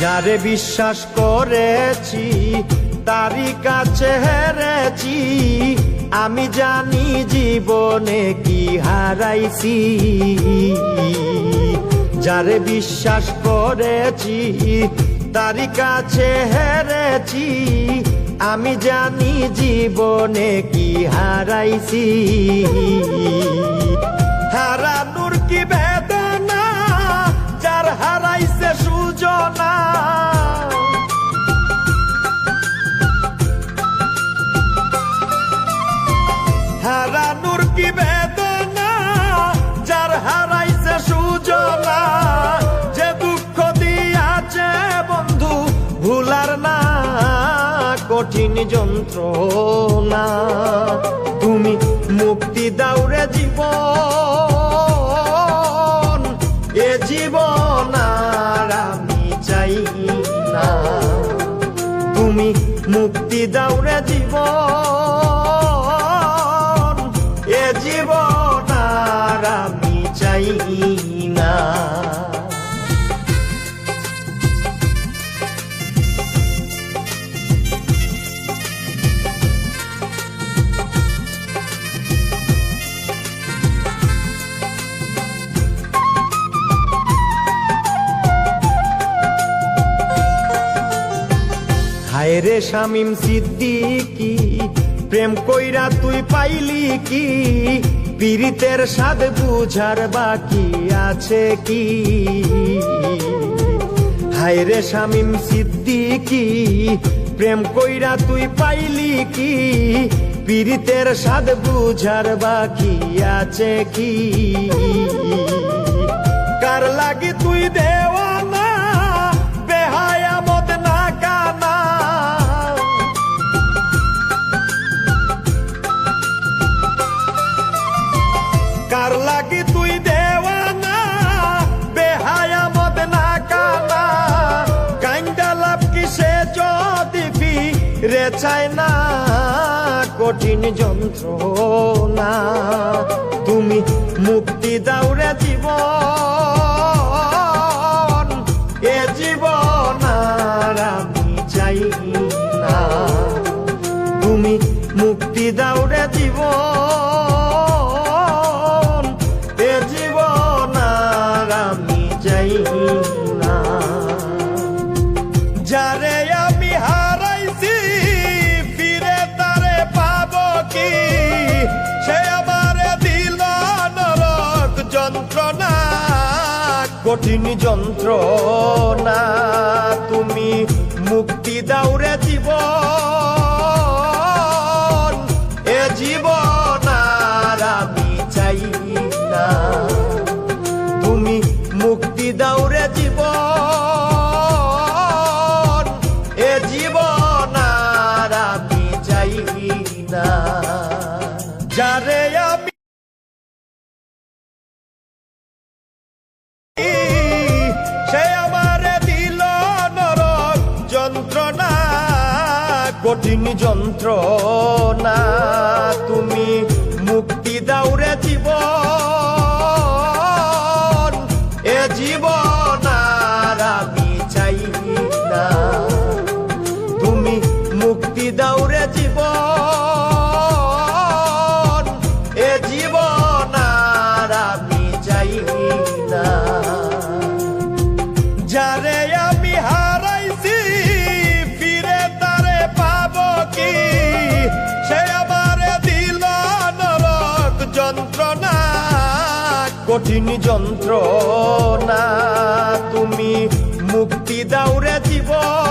যারে বিশ্বাস করেছি তারই কাছে হেরেছি, আমি জানি জীবনে কি হারাইছি। যারে বিশ্বাস করেছি তারই কাছে হেরেছি, আমি জানি জীবনে কি হারাইছি। হারানোর কি বেদনা, যার হারাইছে সুজনা। হারানোর কি বেদনা, যার হারাইছে সুজনা। যে দুঃখ দিয়াছে বন্ধু ভুলার না কঠিন যন্ত্রণা। তুমি মুক্তি দাও রে জীবন, এ জীবন আর আমি চাই না। তুমি মুক্তি দাও রে জীবন, এ জীবন আর আমি চাই না। হায় রে শামীম সিদ্দিকী, প্রেম কইরা তুই পাইলি কি? পীড়িতের স্বাদ বুঝার বাকি আছে কি? হায় রে শামীম সিদ্দিকী, প্রেম কইরা তুই পাইলি কি? পীড়িতের স্বাদ বুঝার বাকি আছে কি? কার লাগি তুই দেওয়ানা, বেহায়া মদ না কানা। কার লাগি তুই দেওয়ানা, বেহায়া মদ না কানা। কাইন্দা লাভ কিসে যদি ফিরে চায় না কঠিন যন্ত্রণা। তুমি মুক্তি দাও রে জীবন, এ জীবন আর আমি চাই না। তুমি মুক্তি দাও রে জীবন, এ জীবন আর আমি চাই না। যারে আমি হারাইছি ফিরে তারে পাবো কি? সে আমারে দিল নরক যন্ত্রণা, কঠিন যন্ত্রণা। তুমি মুক্তি দাও রে জীবন, এ জীবন আর আমি চাই না। তুমি মুক্তি দাও রে জীবন, এ জীবন আর আমি চাই না। যারে আমি সে আমারে দিল নরক যন্ত্রণা, কঠিন যন্ত্রণা। তুমি মুক্তি দাও রে জীবন, এ জীবন আর আমি চাই না। তুমি মুক্তি দাও রে জীবন, এ জীবন আর আমি চাই না। যারে আমি হারাইছি ফিরে তারে পাবো কি? সে আমারে দিল নরক যন্ত্রণা, কঠিন যন্ত্রণা। তুমি মুক্তি দাও রে জীবন,